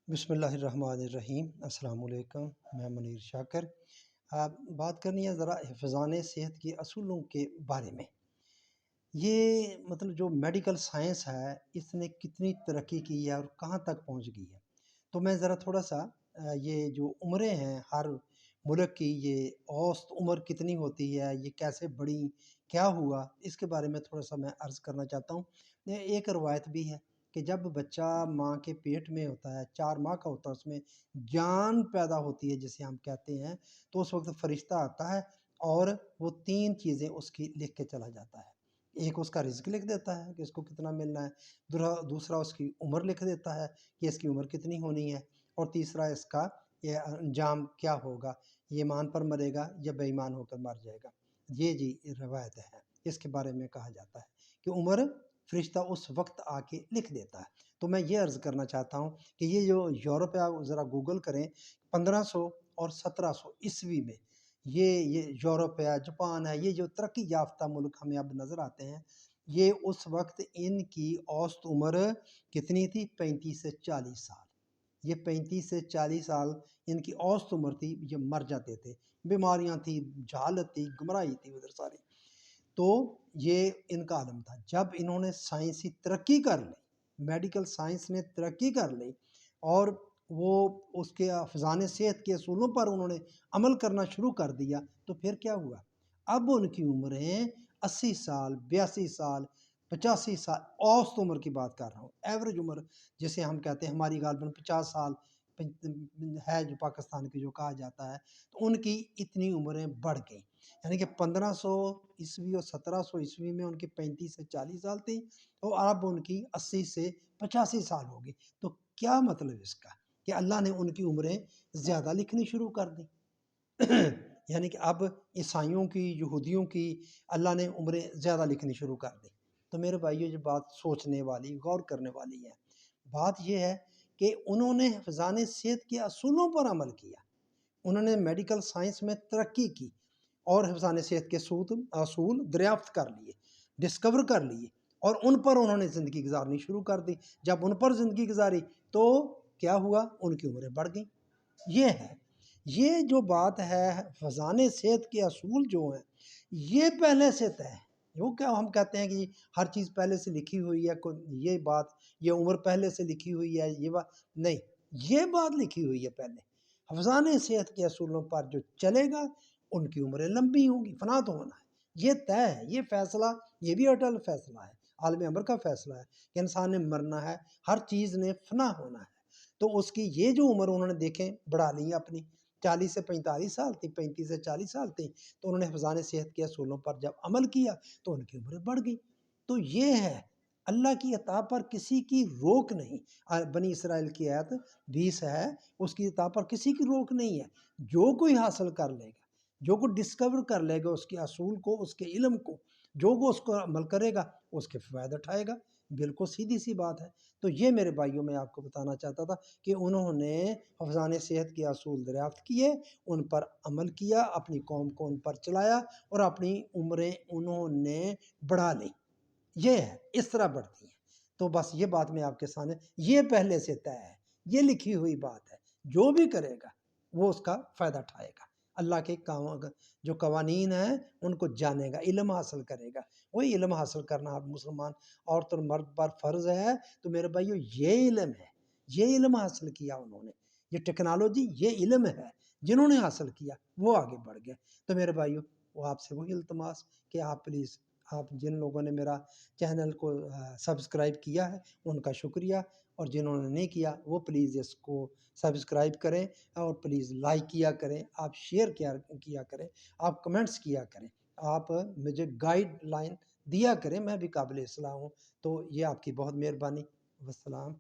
بسم اللہ الرحمن الرحیم۔ السلام علیکم، میں منیر شاکر۔ بات کرنی ہے ذرا حفظان صحت کے اصولوں کے بارے میں۔ یہ جو میڈیکل سائنس ہے اس نے کتنی ترقی کی ہے اور کہاں تک پہنچ گئی ہے، تو میں ذرا تھوڑا سا یہ جو عمریں ہیں ہر ملک کی، یہ اوسط عمر کتنی ہوتی ہے، یہ کیسے بڑھی، کیا ہوا، اس کے بارے میں تھوڑا سا میں عرض کرنا چاہتا ہوں۔ ایک روایت بھی ہے کہ جب بچہ ماں کے پیٹ میں ہوتا ہے، 4 ماہ کا ہوتا ہے، اس میں جان پیدا ہوتی ہے جسے ہم کہتے ہیں، تو اس وقت فرشتہ آتا ہے اور وہ 3 چیزیں اس کی لکھ کے چلا جاتا ہے۔ ایک اس کا رزق لکھ دیتا ہے کہ اس کو کتنا ملنا ہے، دوسرا اس کی عمر لکھ دیتا ہے کہ اس کی عمر کتنی ہونی ہے، اور تیسرا اس کا یہ انجام کیا ہوگا، یہ ایمان پر مرے گا یا بے ایمان ہو کر مر جائے گا۔ یہ روایت ہے، اس کے بارے میں کہا جاتا ہے کہ عمر فرشتہ اس وقت آ کے لکھ دیتا ہے۔ تو میں یہ عرض کرنا چاہتا ہوں کہ یہ جو یورپ ہے، آپ ذرا گوگل کریں، 1500 اور 1700 عیسوی میں یہ یورپ ہے، جاپان ہے، یہ جو ترقی یافتہ ملک ہمیں اب نظر آتے ہیں، یہ اس وقت ان کی اوسط عمر کتنی تھی؟ 35 سے 40 سال۔ یہ 35 سے 40 سال ان کی اوسط عمر تھی، یہ مر جاتے تھے، بیماریاں تھی، جہالت تھی، گمراہی تھی ادھر ساری۔ تو یہ ان کا عالم تھا۔ جب انہوں نے سائنسی ترقی کر لی، میڈیکل سائنس نے ترقی کر لی اور وہ اس کے حفظان صحت کے اصولوں پر انہوں نے عمل کرنا شروع کر دیا، تو پھر کیا ہوا؟ اب ان کی عمریں 80 سال، 82 سال، 85 سال، اوسط عمر کی بات کر رہا ہوں، ایوریج عمر جسے ہم کہتے ہیں، ہماری غالباً 50 سال ہے جو پاکستان کی جو کہا جاتا ہے، تو ان کی اتنی عمریں بڑھ گئیں۔ یعنی کہ 1500 عیسوی اور 1700 عیسوی میں ان کی 35 سے 40 سال تھی، اور اب ان کی 80 سے 85 سال ہوگی۔ تو کیا مطلب اس کا؟ کہ اللہ نے ان کی عمریں زیادہ لکھنی شروع کر دی۔ یعنی کہ اب عیسائیوں کی، یہودیوں کی اللہ نے عمریں زیادہ لکھنی شروع کر دی۔ تو میرے بھائیو، یہ بات سوچنے والی، غور کرنے والی ہے۔ بات یہ ہے کہ انہوں نے حفظان صحت کے اصولوں پر عمل کیا، انہوں نے میڈیکل سائنس میں ترقی کی اور حفظان صحت کے اصول دریافت کر لیے، ڈسکور کر لیے، اور ان پر انہوں نے زندگی گزارنی شروع کر دی۔ جب ان پر زندگی گزاری تو کیا ہوا؟ ان کی عمریں بڑھ گئیں۔ یہ جو بات ہے، حفظان صحت کے اصول جو ہیں، یہ پہلے سے طے ہے۔ وہ کیا ہم کہتے ہیں کہ ہر چیز پہلے سے لکھی ہوئی ہے، یہ بات، یہ عمر پہلے سے لکھی ہوئی ہے، یہ بات نہیں، یہ بات لکھی ہوئی ہے پہلے۔ حفظان صحت کے اصولوں پر جو چلے گا ان کی عمریں لمبی ہوں گی، فنا تو ہونا ہے، یہ طے ہے، یہ فیصلہ، یہ بھی اٹل فیصلہ ہے، عالم امر کا فیصلہ ہے کہ انسان نے مرنا ہے، ہر چیز نے فنا ہونا ہے۔ تو اس کی یہ جو عمر انہوں نے دیکھیں بڑھا لی اپنی، 40 سے 45 سال تھی، 35 سے 40 سال تھی، تو انہوں نے حفظان صحت کے اصولوں پر جب عمل کیا تو ان کی عمریں بڑھ گئی۔ تو یہ ہے، اللہ کی عطا پر کسی کی روک نہیں۔ بنی اسرائیل کی آیت 20 ہے، اس کی عطا پر کسی کی روک نہیں ہے۔ جو کوئی حاصل کر لے گا، جو کوئی ڈسکور کر لے گا اس کے اصول کو، اس کے علم کو، جو کوئی اس کو عمل کرے گا اس کے فوائد اٹھائے گا۔ بالکل سیدھی سی بات ہے۔ تو یہ میرے بھائیوں میں آپ کو بتانا چاہتا تھا کہ انہوں نے حفظان صحت کے اصول دریافت کیے، ان پر عمل کیا، اپنی قوم کو ان پر چلایا، اور اپنی عمریں انہوں نے بڑھا لی۔ یہ ہے، اس طرح بڑھتی ہیں۔ تو بس یہ بات میں آپ کے سامنے، یہ پہلے سے طے ہے، یہ لکھی ہوئی بات ہے، جو بھی کرے گا وہ اس کا فائدہ اٹھائے گا۔ اللہ کے جو قوانین ہیں ان کو جانے گا، علم حاصل کرے گا۔ وہی علم حاصل کرنا اب مسلمان عورت اور مرد پر فرض ہے۔ تو میرے بھائیو، یہ علم ہے، یہ علم حاصل کیا انہوں نے، یہ ٹیکنالوجی، یہ علم ہے جنہوں نے حاصل کیا، وہ آگے بڑھ گئے۔ تو میرے بھائیو، وہ آپ سے وہی التماس کہ آپ پلیز، آپ جن لوگوں نے میرا چینل کو سبسکرائب کیا ہے ان کا شکریہ، اور جنہوں نے نہیں کیا وہ پلیز اس کو سبسکرائب کریں، اور پلیز لائک کیا کریں، آپ شیئر کیا کریں، آپ کمنٹس کیا کریں، آپ مجھے گائیڈ لائن دیا کریں، میں بھی قابل اصلاح ہوں۔ تو یہ آپ کی بہت مہربانی۔ والسلام۔